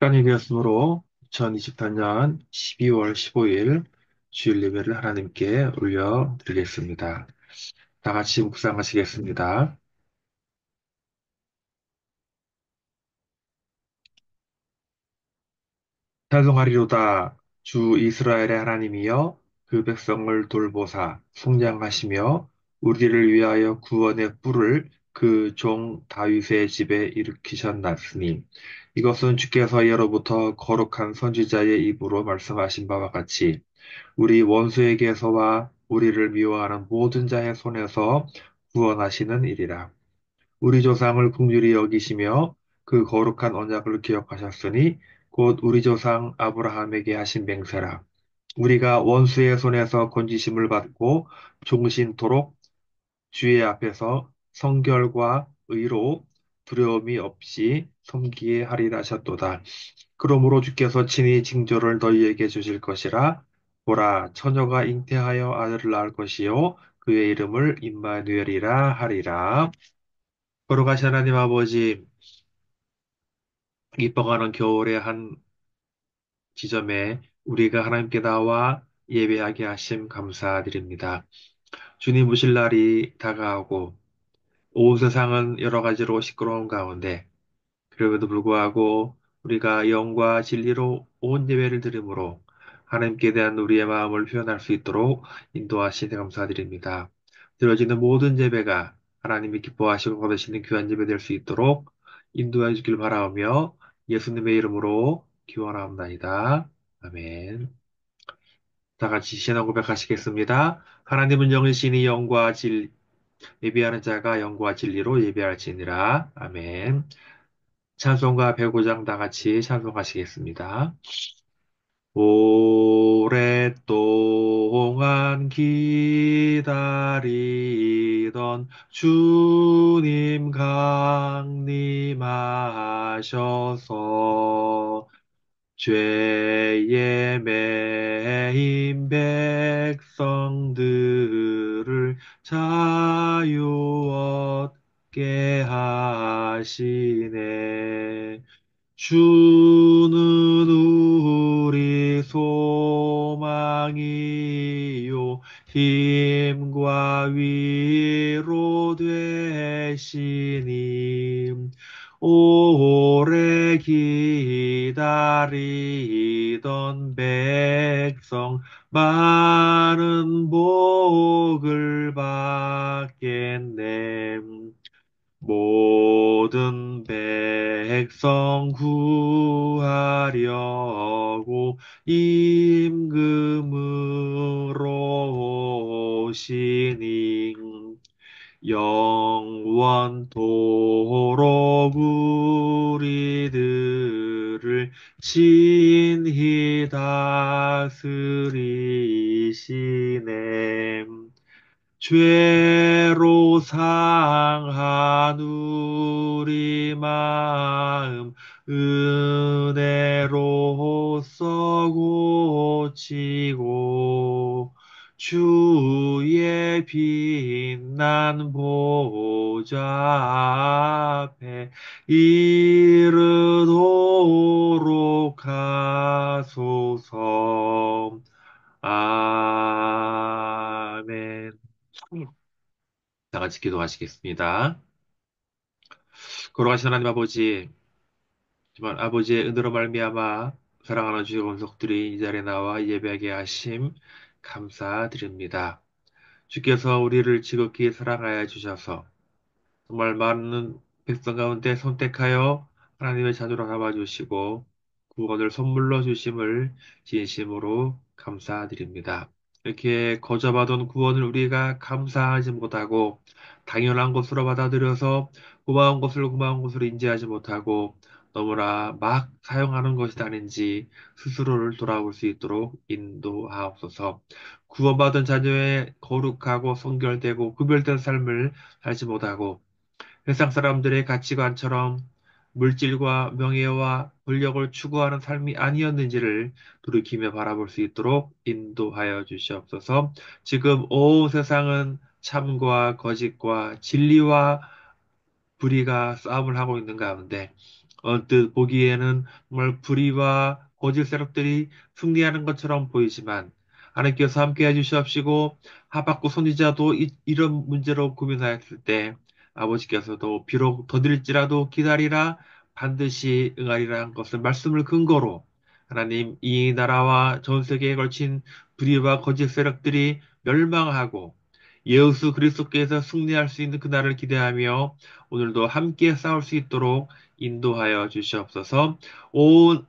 시간이 되었으므로 2024년 12월 15일 주일 예배를 하나님께 올려드리겠습니다. 다 같이 묵상하시겠습니다. 찬송하리로다. 주 이스라엘의 하나님이여, 그 백성을 돌보사 속량하시며 우리를 위하여 구원의 뿔을 그 종 다윗의 집에 일으키셨나니, 이것은 주께서 예로부터 거룩한 선지자의 입으로 말씀하신 바와 같이 우리 원수에게서와 우리를 미워하는 모든 자의 손에서 구원하시는 일이라. 우리 조상을 긍휼히 여기시며 그 거룩한 언약을 기억하셨으니 곧 우리 조상 아브라함에게 하신 맹세라. 우리가 원수의 손에서 건지심을 받고 종신토록 주의 앞에서 성결과 의로 두려움이 없이 섬기게 하리라 하셨도다. 그러므로 주께서 친히 징조를 너희에게 주실 것이라. 보라, 처녀가 잉태하여 아들을 낳을 것이요 그의 이름을 임마누엘이라 하리라. 걸어가신 하나님 아버지, 이뻐가는 겨울의 한 지점에 우리가 하나님께 나와 예배하게 하심 감사드립니다. 주님 오실 날이 다가오고 온 세상은 여러 가지로 시끄러운 가운데, 그럼에도 불구하고 우리가 영과 진리로 온 예배를 드림으로 하나님께 대한 우리의 마음을 표현할 수 있도록 인도하시니 감사드립니다. 드려지는 모든 예배가 하나님이 기뻐하시고 받으시는 귀한 예배 될 수 있도록 인도해 주길 바라오며 예수님의 이름으로 기원하옵나이다. 아멘. 다 같이 신앙 고백하시겠습니다. 하나님은 영이시니 예배하는 자가 영과 진리로 예배할지니라. 아멘. 찬송가 105장 다 같이 찬송하시겠습니다. 오랫동안 기다리던 주님 강림하셔서 죄에 매인 백성들을 자유 얻게 하시네. 주는 우리 소망이요 힘과 위로 되시니 오래 기다리던 백성 많은 복을 받겠네. 모든 백성 구하려고 임금으로 오시니 영원토록 우리들을 친히 다스리시네. 죄로 상한 우리 마음 은혜로써 고치고 주의 빛난 보좌 앞에 이르도록 하소서. 아멘. 다 같이 기도하시겠습니다. 걸어가신 하나님 아버지, 정말 아버지의 은혜로 말미암아 사랑하는 주의 권속들이 이 자리에 나와 예배하게 하심 감사드립니다. 주께서 우리를 지극히 사랑하여 주셔서 정말 많은 백성 가운데 선택하여 하나님의 자녀로 삼아주시고 구원을 선물로 주심을 진심으로 감사드립니다. 이렇게 거저받은 구원을 우리가 감사하지 못하고 당연한 것으로 받아들여서 고마운 것으로 인지하지 못하고 너무나 막 사용하는 것이 아닌지 스스로를 돌아볼 수 있도록 인도하옵소서. 구원받은 자녀의 거룩하고 성결되고 구별된 삶을 살지 못하고 세상 사람들의 가치관처럼 물질과 명예와 권력을 추구하는 삶이 아니었는지를 돌이키며 바라볼 수 있도록 인도하여 주시옵소서. 지금 온 세상은 참과 거짓과 진리와 불의가 싸움을 하고 있는 가운데 언뜻 보기에는 정말 불의와 거짓 세력들이 승리하는 것처럼 보이지만 하나님께서 함께 해주시옵시고 하박국 선지자도 이런 문제로 고민하였을 때 아버지께서도 비록 더딜지라도 기다리라 반드시 응하리라 한 것을 말씀을 근거로 하나님 이 나라와 전 세계에 걸친 불의와 거짓 세력들이 멸망하고 예수 그리스도께서 승리할 수 있는 그날을 기대하며 오늘도 함께 싸울 수 있도록 인도하여 주시옵소서. 온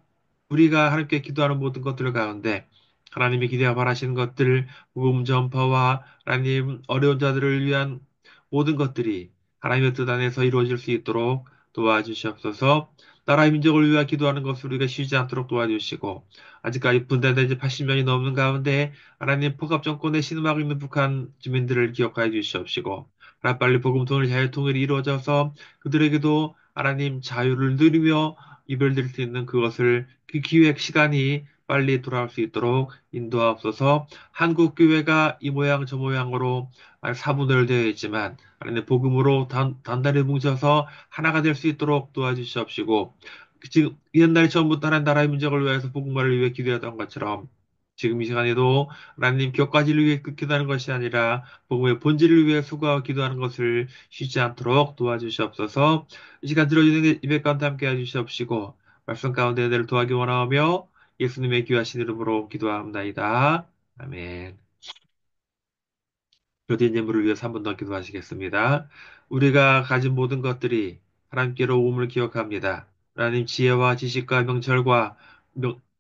우리가 하나님께 기도하는 모든 것들 가운데 하나님이 기대하 바라시는 것들, 복음 전파와 하나님 어려운 자들을 위한 모든 것들이 하나님의 뜻 안에서 이루어질 수 있도록 도와주시옵소서. 나라의 민족을 위하여 기도하는 것을 우리가 쉬지 않도록 도와주시고 아직까지 분단된 지 80년이 넘는 가운데 하나님 폭압 정권에 신음하고 있는 북한 주민들을 기억하여 주시옵시고 하나님 빨리 복음 통일 자유 통일이 이루어져서 그들에게도 하나님 자유를 누리며 이별드릴 수 있는 그것을 그 기획 시간이 빨리 돌아올 수 있도록 인도하옵소서. 한국 교회가 이 모양 저 모양으로 사분열되어 있지만 하나님 복음으로 단단히 뭉쳐서 하나가 될 수 있도록 도와주시옵시고 지금 옛날 처음부터 하나님 나라의 민족을 위해서 복음화를 위해 기도했던 것처럼 지금 이 시간에도 하나님 격가지를 위해 기도하는 것이 아니라 복음의 본질을 위해 수고하고 기도하는 것을 쉬지 않도록 도와주시옵소서. 이 시간 들어주는 예배 가운데 함께 해주시옵시고 말씀 가운데 내를 도와기 원하며 예수님의 귀하신 이름으로 기도합나이다. 아멘. 교대인 예물을 위해서 한 번 더 기도하시겠습니다. 우리가 가진 모든 것들이 하나님께로 오음을 기억합니다. 하나님 지혜와 지식과 명철과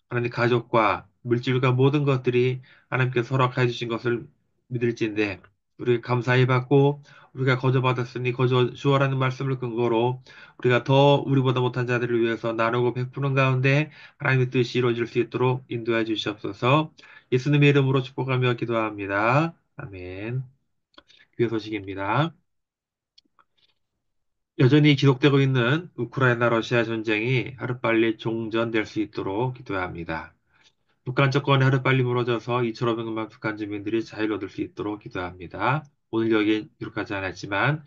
하나님 가족과 물질과 모든 것들이 하나님께서 허락해 주신 것을 믿을진데 우리가 감사히 받고 우리가 거저 받았으니 거저 주어라는 말씀을 근거로 우리가 더 우리보다 못한 자들을 위해서 나누고 베푸는 가운데 하나님의 뜻이 이루어질 수 있도록 인도해 주시옵소서. 예수님의 이름으로 축복하며 기도합니다. 아멘. 귀의 소식입니다. 여전히 기록되고 있는 우크라이나 러시아 전쟁이 하루빨리 종전될 수 있도록 기도해야 합니다. 북한 정권이 하루빨리 무너져서 2,500만 북한 주민들이 자유를 얻을 수 있도록 기도합니다. 오늘 여기에 기록하지 않았지만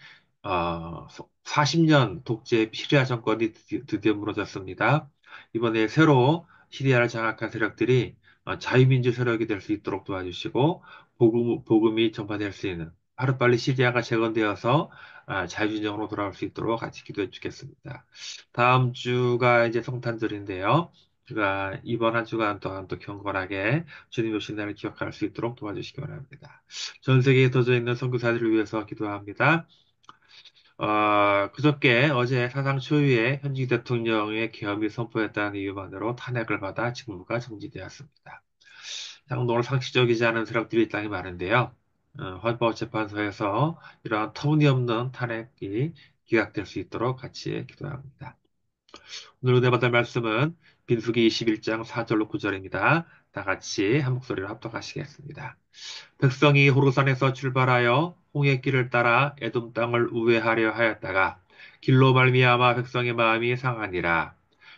40년 독재 시리아 정권이 드디어 무너졌습니다. 이번에 새로 시리아를 장악한 세력들이 자유민주 세력이 될 수 있도록 도와주시고 복음이 전파될 수 있는 하루빨리 시리아가 재건되어서 자유진영으로 돌아올 수 있도록 같이 기도해 주겠습니다. 다음 주가 이제 성탄절인데요. 주가 이번 한 주간 또한 또 경건하게 주님 오신 날을 기억할 수 있도록 도와주시기 바랍니다. 전 세계에 터져 있는 선교사들을 위해서 기도합니다. 그저께 어제 사상 초유의 현직 대통령의 계엄이 선포했다는 이유만으로 탄핵을 받아 직무가 정지되었습니다. 장동을 상식적이지 않은 세력들이 땅이 많은데요. 헌법재판소에서 이러한 터무니없는 탄핵이 기각될 수 있도록 같이 기도합니다. 오늘 은혜 받을 말씀은 빈수기 21장 4절로 9절입니다. 다 같이 한 목소리로 합독하시겠습니다. 백성이 호르산에서 출발하여 홍해 길을 따라 에돔 땅을 우회하려 하였다가 길로 말미암아 백성의 마음이 상하니라.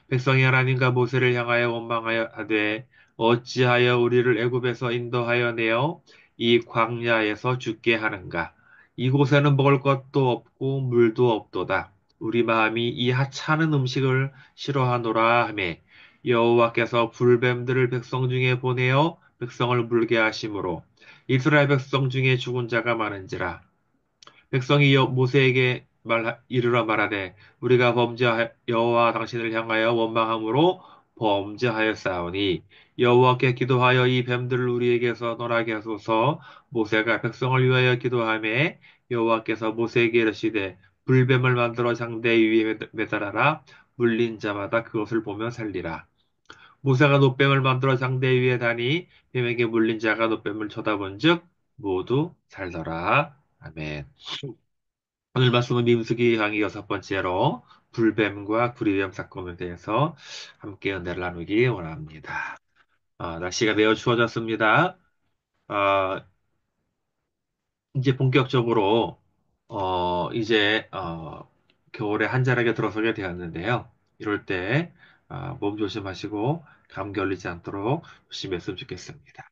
백성이 하나님과 모세를 향하여 원망하여 하되 어찌하여 우리를 애굽에서 인도하여 내어 이 광야에서 죽게 하는가? 이곳에는 먹을 것도 없고 물도 없도다. 우리 마음이 이 하찮은 음식을 싫어하노라 하매 여호와께서 불뱀들을 백성 중에 보내어 백성을 물게 하심으로 이스라엘 백성 중에 죽은 자가 많은지라. 백성이 모세에게 이르러 말하되 우리가 여호와 당신을 향하여 원망함으로 범죄하였사오니 여호와께 기도하여 이 뱀들을 우리에게서 떠나게 하소서. 모세가 백성을 위하여 기도하매 여호와께서 모세에게 이르시되 불뱀을 만들어 장대 위에 매달아라. 물린 자마다 그것을 보며 살리라. 모세가 노뱀을 만들어 장대 위에 다니 뱀에게 물린 자가 노뱀을 쳐다본즉 모두 살더라. 아멘. 오늘 말씀은 민수기 강의 6번째로 불뱀과 구리뱀 사건에 대해서 함께 은혜를 나누기 원합니다. 날씨가 매우 추워졌습니다. 아, 이제 본격적으로 이제 겨울에 한자락에 들어서게 되었는데요. 이럴 때 몸 조심하시고 감기 걸리지 않도록 조심했으면 좋겠습니다.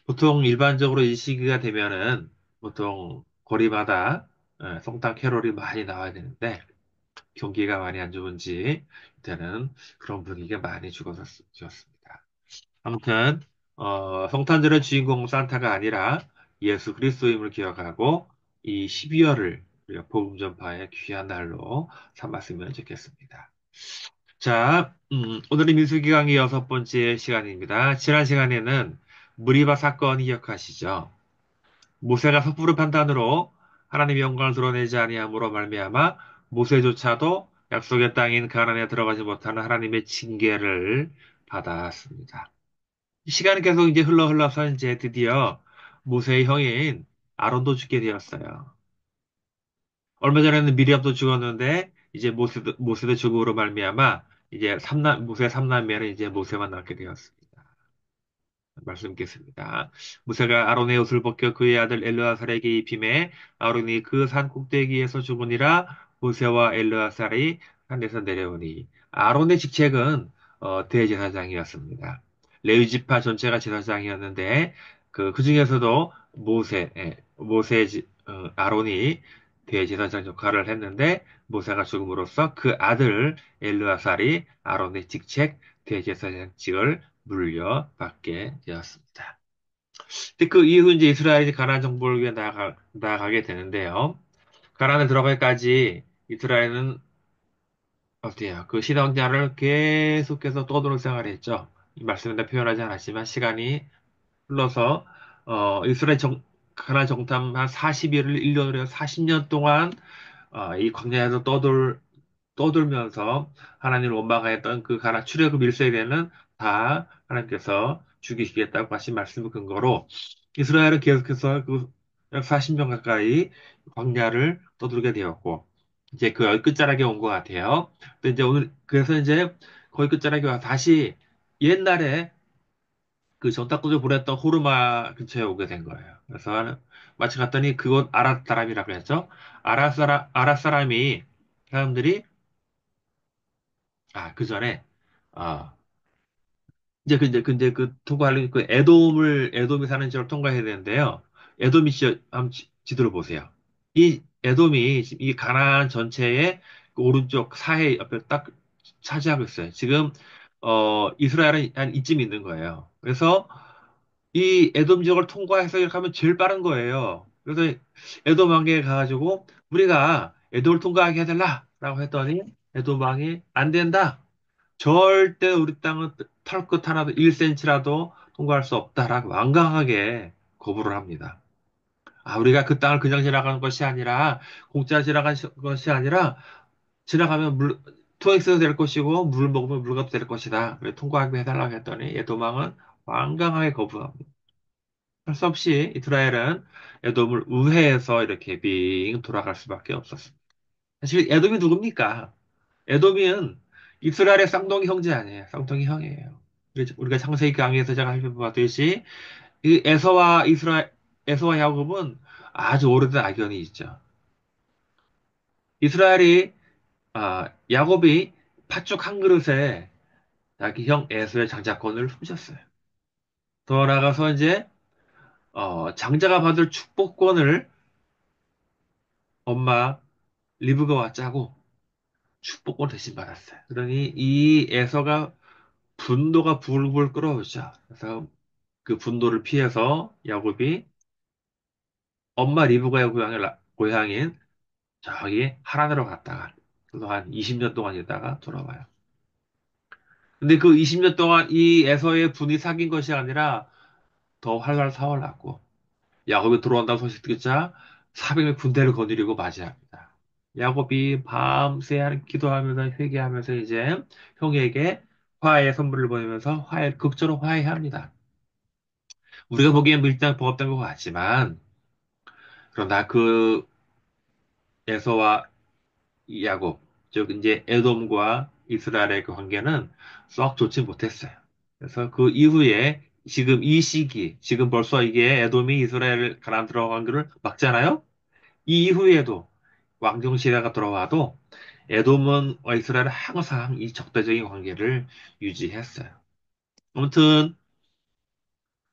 보통 일반적으로 이 시기가 되면은 보통 거리마다 성탄 캐롤이 많이 나와야 되는데 경기가 많이 안 좋은지 이때는 그런 분위기가 많이 죽었습니다. 아무튼 성탄절의 주인공 산타가 아니라 예수 그리스도임을 기억하고 이 12월을 우리가 복음 전파의 귀한 날로 삼았으면 좋겠습니다. 자, 오늘은 민수기 강의 6번째 시간입니다. 지난 시간에는 무리바 사건 기억하시죠? 모세가 섣부른 판단으로 하나님의 영광을 드러내지 아니함으로 말미암아 모세조차도 약속의 땅인 가나안에 들어가지 못하는 하나님의 징계를 받았습니다. 시간이 계속 이제 흘러서 이제 드디어 모세의 형인 아론도 죽게 되었어요. 얼마 전에는 미리암도 죽었는데 이제 모세도 죽음으로 말미암아 이제 모세 삼남매는 이제 모세만 남게 되었습니다. 말씀 읽겠습니다. 무사가 아론의 옷을 벗겨 그의 아들 엘르아살에게 입히매 아론이 그 산 꼭대기에서 죽으니라. 무세와 엘르아살이 산에서 내려오니 아론의 직책은 대제사장이었습니다. 레위 지파 전체가 제사장이었는데 그 중에서도 아론이 대제사장 역할을 했는데 모세가 죽음으로써 그 아들 엘르아살이 아론의 직책 대제사장직을 물려받게 되었습니다. 근데 그 이후 이제 이스라엘이 가나안 정복을 위해 나아가게 되는데요. 가나안에 들어가기까지 이스라엘은 어때요? 그 신앙자를 계속해서 떠도는 생활을 했죠. 이 말씀에다 표현하지 않았지만 시간이 흘러서 이스라엘 가나안 정탐 한 40일을 1년으로 해서 40년 동안 이 광야에서 떠돌면서 하나님을 원망하였던 그 가나 출애굽 1세대는 다 하나님께서 죽이시겠다고 하신 말씀을 근거로 이스라엘은 계속해서 그 약 40년 가까이 광야를 떠돌게 되었고 이제 그 끝자락에 온 것 같아요. 근데 이제 오늘 그래서 이제 거의 끝자락에 와서 다시 옛날에 그 정탐꾼을 보냈던 호르마 근처에 오게 된 거예요. 그래서 마치 갔더니 그곳 아랏 사람이라고 했죠. 아랏 사람이 사람들이 그 전에, 아, 근데 그 통과하려면 그 에돔이 사는 지역을 통과해야 되는데요. 한번 지도를 보세요. 이 에돔이 지금 이 가나안 전체의 그 오른쪽 사해 옆에 딱 차지하고 있어요. 지금, 이스라엘은 한 이쯤 있는 거예요. 그래서 이 에돔 지역을 통과해서 이렇게 하면 제일 빠른 거예요. 그래서 에돔 왕에게 가가지고 우리가 에돔을 통과하게 해달라라고 했더니 에돔 왕이 안 된다. 절대 우리 땅은 털 것 하나도 1cm라도 통과할 수 없다라고 완강하게 거부를 합니다. 우리가 그 땅을 그냥 지나가는 것이 아니라, 공짜 지나가는 것이 아니라, 지나가면 토익스도 될 것이고, 물 먹으면 물가도 될 것이다. 그래, 통과하게 해달라고 했더니, 에도망은 완강하게 거부합니다. 할 수 없이 이스라엘은 에돔을 우회해서 이렇게 빙 돌아갈 수밖에 없었습니다. 사실 에돔이 누굽니까? 에돔은 이스라엘의 쌍둥이 형제 아니에요. 쌍둥이 형이에요. 우리가 창세기 강의에서 제가 살펴봤듯이 이 에서와 야곱은 아주 오래된 악연이 있죠. 이스라엘이 야곱이 팥죽 한 그릇에 자기 형 에서의 장자권을 훔쳤어요. 더 나아가서 이제 장자가 받을 축복권을 엄마 리브가와 짜고 축복권 대신 받았어요. 그러니 이 에서가 분노가 불불 끓어오죠. 그래서 그 분노를 피해서 야곱이 엄마 리브가의 고향인 저기 하란으로 갔다가 그래서 한 20년 동안 있다가 돌아와요. 근데 그 20년 동안 이 에서의 분이 사귄 것이 아니라 더 활발 타올랐고 야곱이 들어온다는 소식 듣자 400명 군대를 거느리고 맞이합니다. 야곱이 밤새 기도하면서 회개하면서 이제 형에게 화해의 선물을 보내면서 극적으로 화해합니다. 우리가 보기엔 밀당 범업된 것 같지만 그러나 그 에서와 야곱, 즉 이제 에돔과 이스라엘의 그 관계는 썩 좋지 못했어요. 그래서 그 이후에 지금 이 시기, 지금 벌써 이게 에돔이 이스라엘 가나안 들어간 거를 막잖아요. 이 이후에도 왕정 시대가 돌아와도 에돔은 이스라엘은 항상 이 적대적인 관계를 유지했어요. 아무튼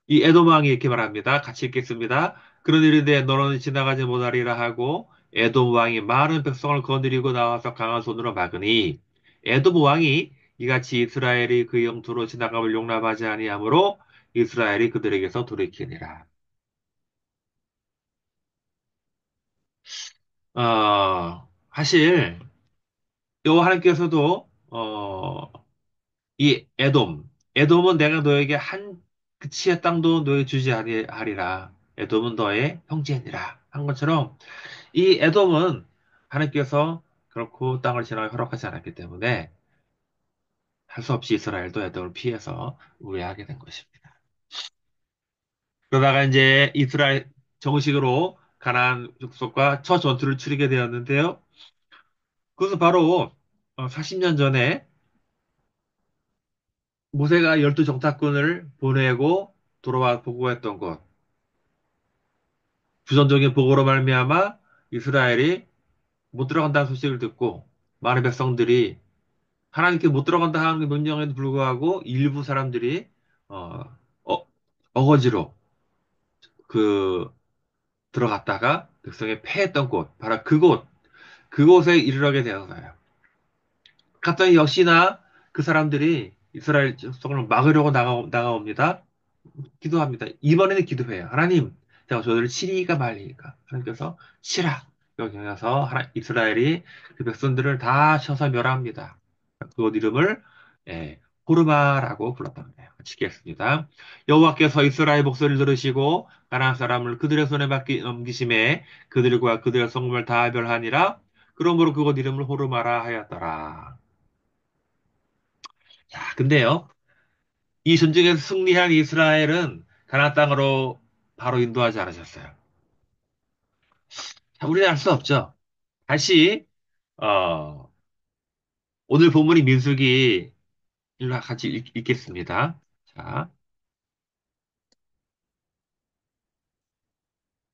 이 에돔 왕이 이렇게 말합니다. 같이 읽겠습니다. 그런 일인데 너는 지나가지 못하리라 하고 에돔 왕이 많은 백성을 거느리고 나와서 강한 손으로 막으니 에돔 왕이 이같이 이스라엘이 그 영토로 지나감을 용납하지 아니하므로 이스라엘이 그들에게서 돌이키니라. 사실 여호와 하나님께서도 이 에돔은 내가 너에게 한 그치의 땅도 너에 주지 아니하리라. 에돔은 너의 형제니라 한 것처럼 이 에돔은 하나님께서 결코 땅을 지나가 허락하지 않았기 때문에 할 수 없이 이스라엘도 에돔을 피해서 우회하게 된 것입니다. 그러다가 이제 이스라엘 정식으로 가나안 족속과 첫 전투를 치르게 되었는데요. 그것은 바로 40년 전에 모세가 열두 정탐꾼을 보내고 돌아와 보고했던 것. 부정적인 보고로 말미암아 이스라엘이 못 들어간다는 소식을 듣고 많은 백성들이 하나님께 못 들어간다 하는 명령에도 불구하고 일부 사람들이 어, 어, 어거지로 그 들어갔다가 백성에 패했던 곳, 바로 그곳에 이르게 되었어요. 갔더니 역시나 그 사람들이 이스라엘 백성을 막으려고 나가옵니다. 기도합니다. 이번에는 기도해요. 하나님, 제가 저들을 치리가 말리니까. 하나님께서 치라. 여기 가서 이스라엘이 그 백성들을 다 쳐서 멸합니다. 그곳 이름을 호르마라고 불렀던 거예요. 치겠습니다. 여호와께서 이스라엘 목소리를 들으시고 가나안 사람을 그들의 손에 넘기심에 그들과 그들의 성문을 다 멸하니라. 그러므로 그곳 이름을 호르마라 하였더라. 자, 근데요. 이 전쟁에서 승리한 이스라엘은 가나안 땅으로 바로 인도하지 않으셨어요. 자, 우리는 알 수 없죠. 다시 어, 오늘 본문이 민수기 일로 같이 읽겠습니다. 자,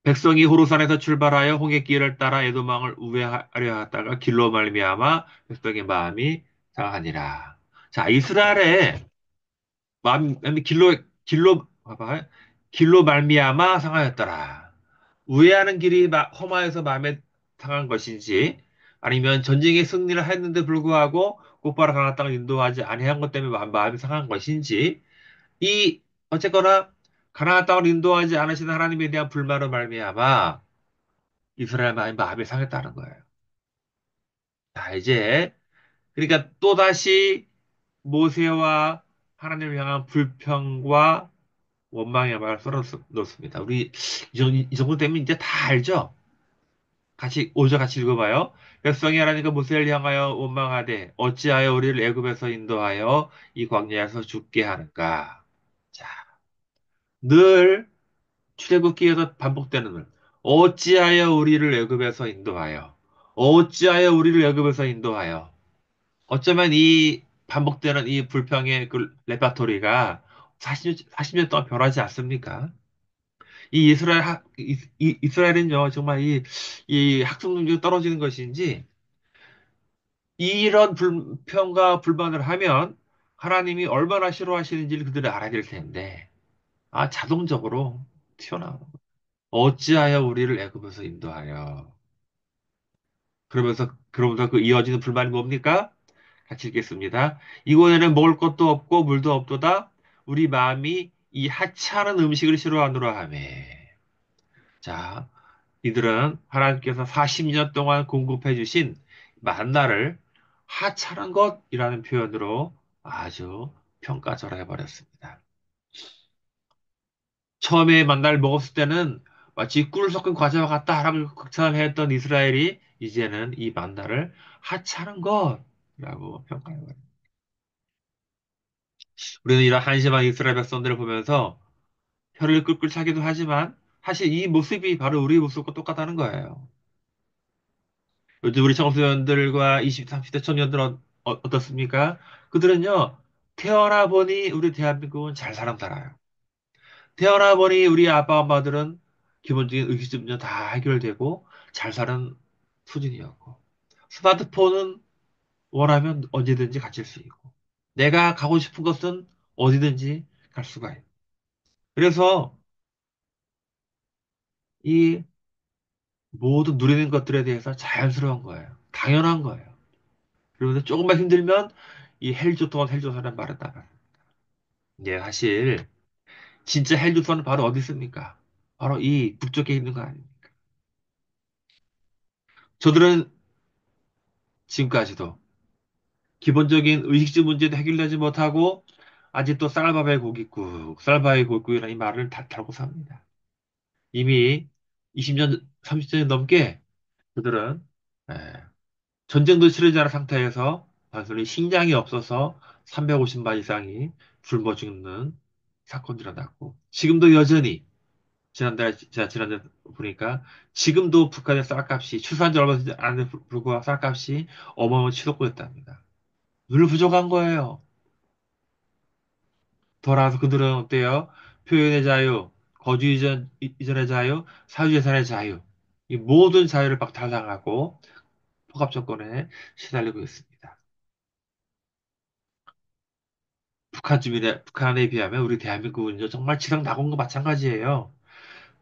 백성이 호로산에서 출발하여 홍해길을 따라 에도망을 우회하려 하다가 길로 말미암아 백성의 마음이 상하니라. 자, 이스라엘의 마음이 길로 봐봐. 길로 말미암아 상하였더라. 우회하는 길이 험하여서 마음에 상한 것인지 아니면 전쟁에 승리를 했는데 불구하고 곧바로 가나안 땅을 인도하지 아니한 것 때문에 마음이 상한 것인지 이 어쨌거나 가나안 땅을 인도하지 않으신 하나님에 대한 불만으로 말미암아 이스라엘 마음이 상했다는 거예요. 자, 이제 그러니까 또다시 모세와 하나님을 향한 불평과 원망의 말을 썰어 놓습니다. 우리 이 정도 되면 이제 다 알죠? 같이 5절 같이 읽어봐요. 백성이 하나님과 모세를 향하여 원망하되 어찌하여 우리를 애굽에서 인도하여 이 광야에서 죽게 하는가? 자, 늘 출애굽기에서 반복되는 말. 어찌하여 우리를 애굽에서 인도하여? 어찌하여 우리를 애굽에서 인도하여? 어쩌면 이 반복되는 이 불평의 그 레파토리가 40년 동안 변하지 않습니까? 이 이스라엘은요, 정말 이 학습 능력이 떨어지는 것인지, 이런 불평과 불만을 하면 하나님이 얼마나 싫어하시는지를 그들이 알아야 될 텐데, 자동적으로 튀어나오는 거예요. 어찌하여 우리를 애굽에서 인도하여. 그러면서 그 이어지는 불만이 뭡니까? 같이 읽겠습니다. 이곳에는 먹을 것도 없고 물도 없도다. 우리 마음이 이 하찮은 음식을 싫어하노라 하며. 자, 이들은 하나님께서 40년 동안 공급해 주신 만나를 하찮은 것이라는 표현으로 아주 평가절하해 버렸습니다. 처음에 만나를 먹었을 때는 마치 꿀을 섞은 과자와 같다라고 극찬했던 이스라엘이 이제는 이 만나를 하찮은 것이라고 평가해 버립니다. 우리는 이런 한심한 이스라엘 백성들을 보면서 혀를 끌끌 차기도 하지만 사실 이 모습이 바로 우리 모습과 똑같다는 거예요. 요즘 우리 청소년들과 20, 30대 청년들은 어떻습니까? 그들은요, 태어나 보니 우리 대한민국은 잘 살아요. 태어나 보니 우리 아빠, 엄마들은 기본적인 의식주문은 다 해결되고 잘 사는 수준이었고, 스마트폰은 원하면 언제든지 가질 수 있고, 내가 가고 싶은 것은 어디든지 갈 수가 있고. 그래서 모두 누리는 것들에 대해서 자연스러운 거예요. 당연한 거예요. 그런데 조금만 힘들면 이 헬조선, 헬조선은 말을 따라. 이제 사실 진짜 헬조선은 바로 어디 있습니까? 바로 이 북쪽에 있는 거 아닙니까? 저들은 지금까지도 기본적인 의식주 문제도 해결되지 못하고 아직도 쌀밥에 고깃국, 쌀밥에 고깃국이라는 이 말을 달고 삽니다. 이미 20년, 30년이 넘게 그들은 에, 전쟁도 치르지 않은 상태에서 단순히 식량이 없어서 350만 이상이 굶어 죽는 사건이 일어났고 지금도 여전히 제가 지난달 보니까 지금도 북한의 쌀값이 추수한 지 얼마 되지 않은 불구하고 쌀값이 어마어마하게 치솟고 있답니다. 늘 부족한 거예요. 더 나아가서 그들은 어때요? 표현의 자유, 거주 이전의 자유, 사유재산의 자유. 이 모든 자유를 박탈당하고 폭압 조건에 시달리고 있습니다. 북한에 비하면 우리 대한민국은 정말 지상 낙원과 마찬가지예요.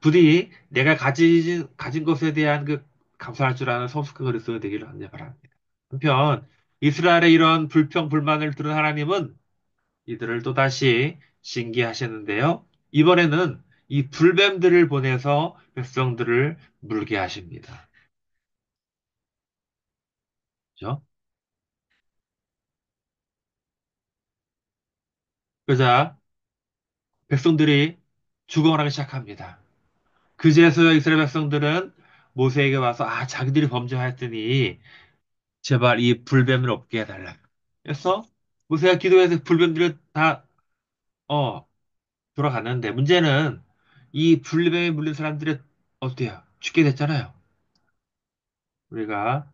부디 내가 가진 것에 대한 그 감사할 줄 아는 성숙한 그리스도가 되기를 간절히 바랍니다. 한편, 이스라엘의 이런 불평, 불만을 들은 하나님은 이들을 또다시 징계하셨는데요. 이번에는 이 불뱀들을 보내서 백성들을 물게 하십니다. 그죠? 그러자 백성들이 죽어나가기 시작합니다. 그제서야 이스라엘 백성들은 모세에게 와서 자기들이 범죄하였더니 제발 이 불뱀을 없게 해달라. 그래서 모세가 기도해서 불뱀들을 다 어, 돌아갔는데 문제는 이 불뱀에 물린 사람들이 어때요? 죽게 됐잖아요. 우리가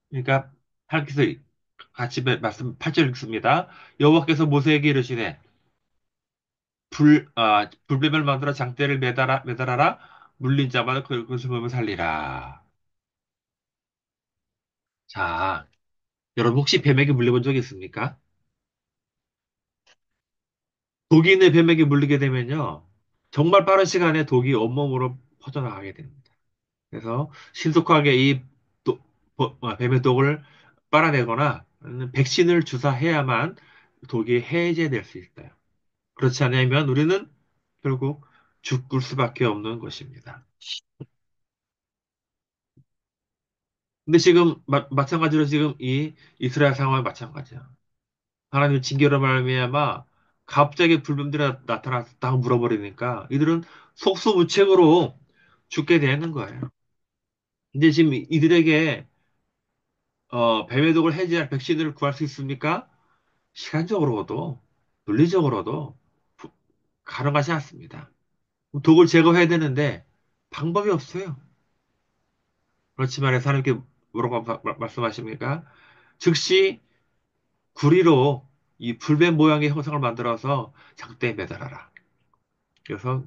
그러니까 하나님께서 같이 말씀 8절 읽습니다. 여호와께서 모세에게 이르시되 불뱀을 만들어 장대를 매달아라 물린 자마다 그것을 보면 살리라. 자, 여러분 혹시 뱀에게 물려본 적 있습니까? 독이 있는 뱀에게 물리게 되면요. 정말 빠른 시간에 독이 온몸으로 퍼져나가게 됩니다. 그래서 신속하게 이 뱀의 독을 빨아내거나 아니면 백신을 주사해야만 독이 해제될 수 있어요. 그렇지 않으면 우리는 결국 죽을 수밖에 없는 것입니다. 근데 지금 마찬가지로 지금 이 이스라엘 상황이 마찬가지야. 하나님 징계로 말미암아 갑자기 불뱀들이 나타났다고 물어버리니까 이들은 속수무책으로 죽게 되는 거예요. 근데 지금 이들에게 뱀의 독을 해제할 백신을 구할 수 있습니까? 시간적으로도 물리적으로도 부- 가능하지 않습니다. 독을 제거해야 되는데 방법이 없어요. 그렇지만 하나님께 뭐라고 말씀하십니까? 즉시 구리로 이 불뱀 모양의 형상을 만들어서 장대에 매달아라. 그래서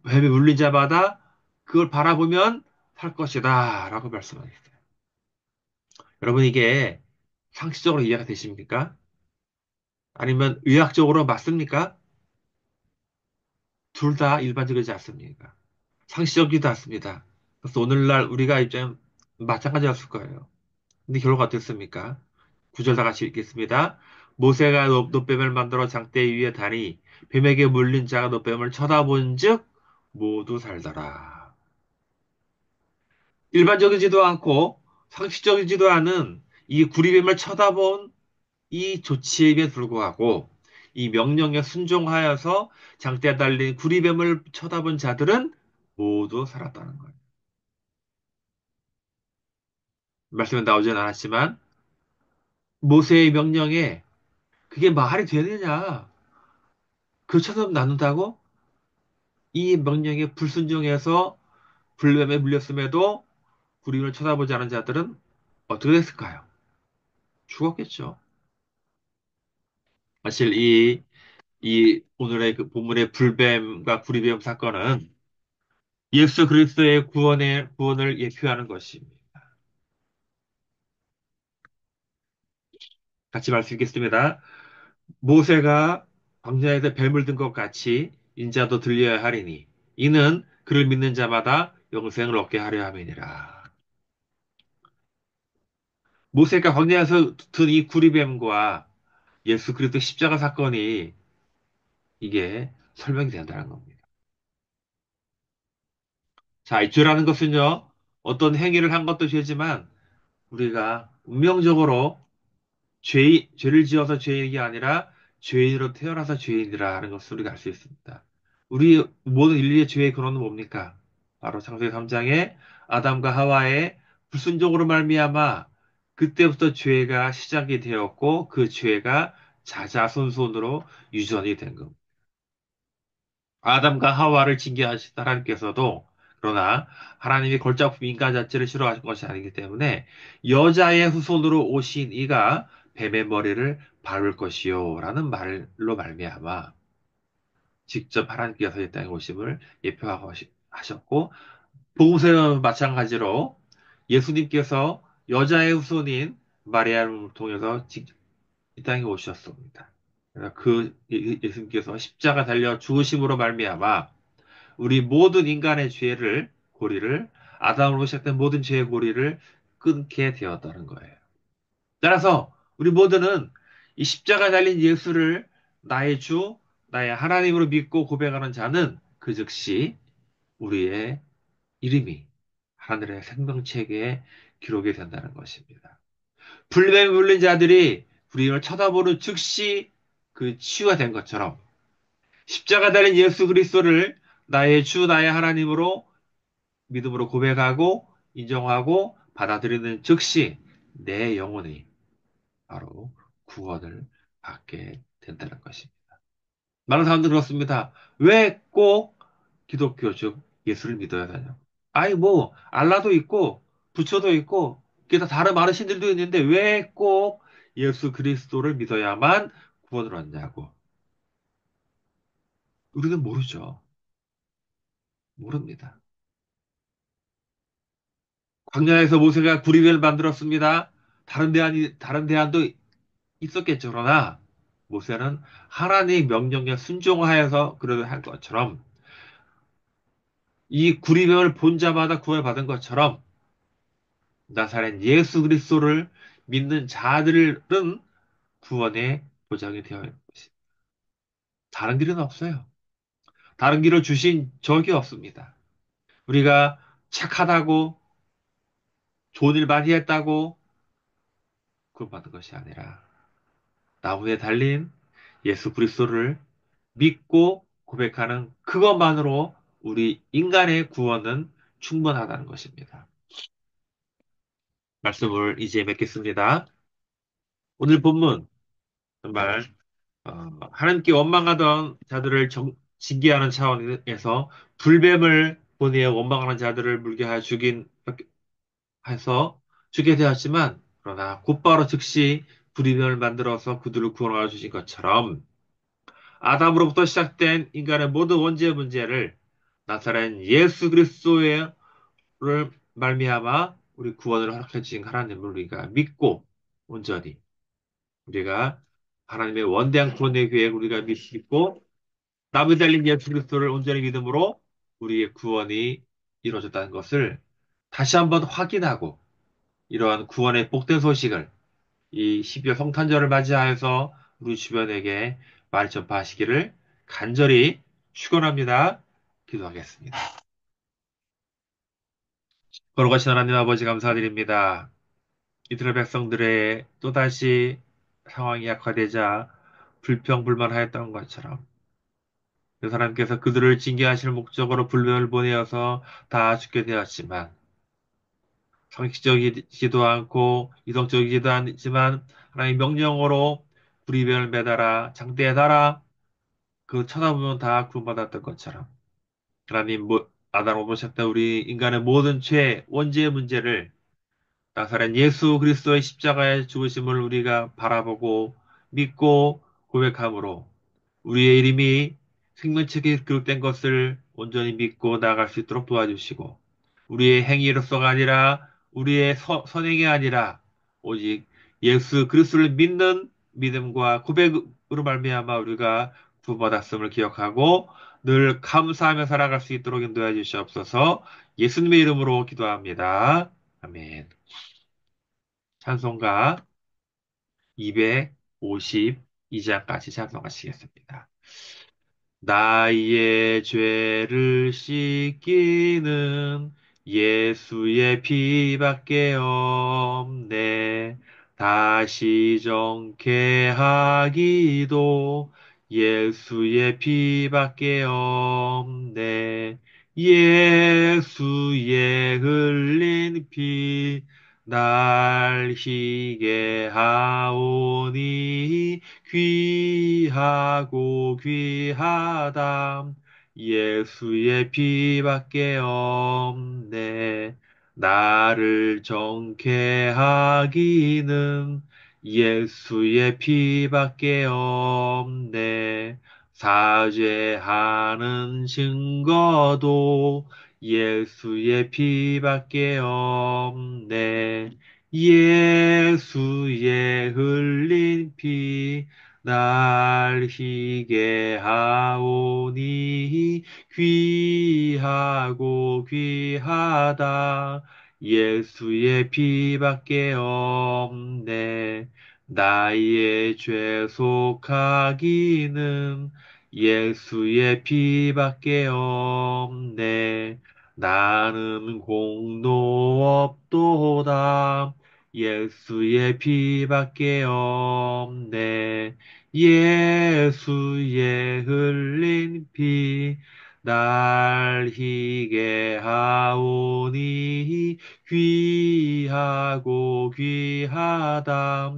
뱀이 물린 자마다 그걸 바라보면 살 것이다. 라고 말씀하셨어요. 여러분 이게 상식적으로 이해가 되십니까? 아니면 의학적으로 맞습니까? 둘 다 일반적이지 않습니까? 상식적이지 않습니다. 그래서 오늘날 우리가 입장 마찬가지였을 거예요. 근데 결과가 어땠습니까? 구절 다 같이 읽겠습니다. 모세가 놋뱀을 만들어 장대 위에 다니 뱀에게 물린 자가 놋뱀을 쳐다본즉 모두 살더라. 일반적이지도 않고 상식적이지도 않은 이 구리뱀을 쳐다본 이 조치에 불구하고 이 명령에 순종하여서 장대에 달린 구리뱀을 쳐다본 자들은 모두 살았다는 거예요. 말씀에 나오진 않았지만 모세의 명령에 그게 말이 되느냐? 그처럼 나눈다고? 이 명령에 불순종해서 불뱀에 물렸음에도 구림을 쳐다보지 않은 자들은 어떻게 됐을까요? 죽었겠죠. 사실 이 오늘의 그 본문의 불뱀과 구리뱀 사건은 예수 그리스도의 구원을 예표하는 것입니다. 같이 말씀 읽겠습니다. 모세가 광야에서 뱀을 든 것 같이 인자도 들려야 하리니 이는 그를 믿는 자마다 영생을 얻게 하려 함이니라. 모세가 광야에서 든 이 구리뱀과 예수 그리스도 십자가 사건이 이게 설명이 된다는 겁니다. 자, 이 죄라는 것은요, 어떤 행위를 한 것도 죄지만 우리가 운명적으로 죄를 지어서 죄인이 아니라 죄인으로 태어나서 죄인이라 하는 것을 우리가 알 수 있습니다. 우리 모든 인류의 죄의 근원은 뭡니까? 바로 창세기 3장에 아담과 하와의 불순종으로 말미암아 그때부터 죄가 시작이 되었고 그 죄가 자자손손으로 유전이 된 겁니다. 아담과 하와를 징계하신 하나님께서도 그러나 하나님이 걸작품 인간 자체를 싫어하신 것이 아니기 때문에 여자의 후손으로 오신 이가 뱀의 머리를 밟을 것이요 라는 말로 말미암아 직접 하나님께서 이 땅에 오심을 예표하고 하셨고 복음서와 마찬가지로 예수님께서 여자의 후손인 마리아를 통해서 직접 이 땅에 오셨습니다. 그래서 그 예수님께서 십자가 달려 죽으심으로 말미암아 우리 모든 인간의 죄를 고리를 아담으로 시작된 모든 죄의 고리를 끊게 되었다는 거예요. 따라서 우리 모두는 이 십자가 달린 예수를 나의 주, 나의 하나님으로 믿고 고백하는 자는 그 즉시 우리의 이름이 하늘의 생명책에 기록이 된다는 것입니다. 불뱀에 물린 자들이 우리를 쳐다보는 즉시 그 치유가 된 것처럼 십자가 달린 예수 그리스도를 나의 주, 나의 하나님으로 믿음으로 고백하고 인정하고 받아들이는 즉시 내 영혼이 바로 구원을 받게 된다는 것입니다. 많은 사람들이 그렇습니다. 왜 꼭 기독교 즉 예수를 믿어야 하냐? 아니 뭐 알라도 있고 부처도 있고 기타 다른 많은 신들도 있는데 왜 꼭 예수 그리스도를 믿어야만 구원을 얻냐고. 우리는 모르죠. 모릅니다. 광야에서 모세가 구리를 만들었습니다. 다른 대안도 있었겠죠. 그러나 모세는 하나님의 명령에 순종하여서 그러려 할 것처럼 이 구리병을 본 자마다 구원받은 것처럼 나사렛 예수 그리스도를 믿는 자들은 구원의 보장이 되어 있는 것입니다. 다른 길은 없어요. 다른 길을 주신 적이 없습니다. 우리가 착하다고 좋은 일 많이 했다고 구원받은 것이 아니라 나무에 달린 예수 그리스도를 믿고 고백하는 그것만으로 우리 인간의 구원은 충분하다는 것입니다. 말씀을 이제 맺겠습니다. 오늘 본문 정말 하나님께 원망하던 자들을 징계하는 차원에서 불뱀을 보내어 원망하는 자들을 물게 하여 해서 죽게 되었지만 그러나 곧바로 즉시 불뱀을 만들어서 그들을 구원하여 주신 것처럼 아담으로부터 시작된 인간의 모든 원죄 문제를 나타낸 예수 그리스도를 말미암아 우리 구원을 허락해 주신 하나님을 우리가 믿고 온전히 우리가 하나님의 원대한 구원의 계획을 우리가 믿고 남이 달린 예수 그리스도를 온전히 믿음으로 우리의 구원이 이루어졌다는 것을 다시 한번 확인하고 이러한 구원의 복된 소식을 이 12월 성탄절을 맞이하여서 우리 주변에게 많이 전파하시기를 간절히 축원합니다. 기도하겠습니다. 걸어가신 하나님 아버지 감사드립니다. 이스라엘 백성들의 또다시 상황이 악화되자 불평불만하였던 것처럼 그 사람께서 그들을 징계하실 목적으로 불뱀을 보내어서 다 죽게 되었지만 상식적이지도 않고 이성적이지도 않지만 하나님 명령으로 불의변을 매달아 장대에 달아 그 쳐다보면 다 구원받았던 것처럼 하나님 아담으로 보셨던 우리 인간의 모든 죄, 원죄의 문제를 나사렛 예수 그리스도의 십자가의 죽으심을 우리가 바라보고 믿고 고백함으로 우리의 이름이 생명책에 기록된 것을 온전히 믿고 나아갈 수 있도록 도와주시고 우리의 행위로서가 아니라 우리의 선행이 아니라 오직 예수 그리스도를 믿는 믿음과 고백으로 말미암아 우리가 구원받았음을 기억하고 늘 감사하며 살아갈 수 있도록 인도해 주시옵소서. 예수님의 이름으로 기도합니다. 아멘. 찬송가 252장까지 찬송하시겠습니다. 나의 죄를 씻기는 예수의 피밖에 없네. 다시 정케 하기도 예수의 피밖에 없네. 예수의 흘린 피, 날 희게 하오니 귀하고 귀하다. 예수의 피밖에 없네. 나를 정케 하기는 예수의 피밖에 없네. 사죄하는 증거도 예수의 피밖에 없네. 예수의 흘린 피, 날 희게 하오니 귀하고 귀하다. 예수의 피밖에 없네. 나의 죄 속하기는 예수의 피밖에 없네. 나는 공로 없도다. 예수의 피밖에 없네. 예수의 흘린 피, 날 희게 하오니 귀하고 귀하다.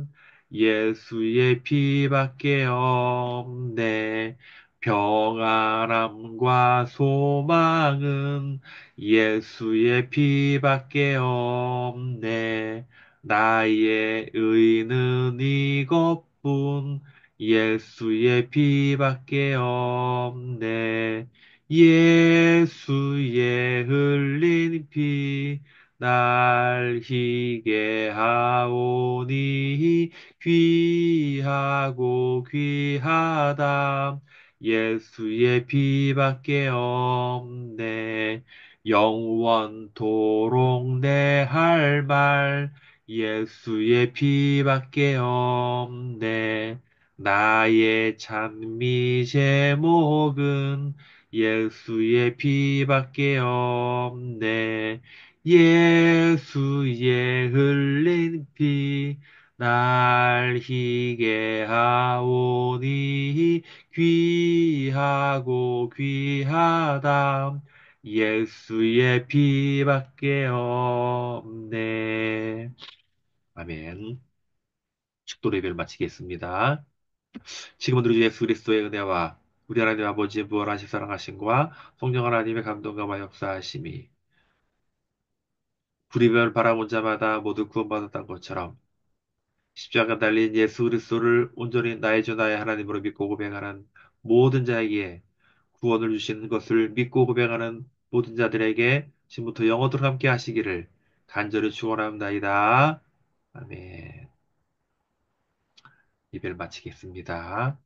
예수의 피밖에 없네. 평안함과 소망은 예수의 피밖에 없네. 나의 의는 이것뿐 예수의 피밖에 없네. 예수의 흘린 피, 날 희게 하오니 귀하고 귀하다. 예수의 피밖에 없네. 영원토록 내 할 말 예수의 피밖에 없네. 나의 찬미 제목은 예수의 피밖에 없네. 예수의 흘린 피, 날 희게 하오니 귀하고 귀하다. 예수의 피밖에 없네. 아멘. 축도 예배를 마치겠습니다. 지금은 우리 주 예수 그리스도의 은혜와 우리 하나님 아버지의 무한하신 사랑하심과 성령 하나님의 감동과 역사하심이 불의별 바라본 자마다 모두 구원받았던 것처럼 십자가 달린 예수 그리스도를 온전히 나의 주 나의 하나님으로 믿고 고백하는 모든 자에게 구원을 주시는 것을 믿고 고백하는 모든 자들에게 지금부터 영원토록 함께 하시기를 간절히 축원합니다. 아멘. 예배를 마치겠습니다.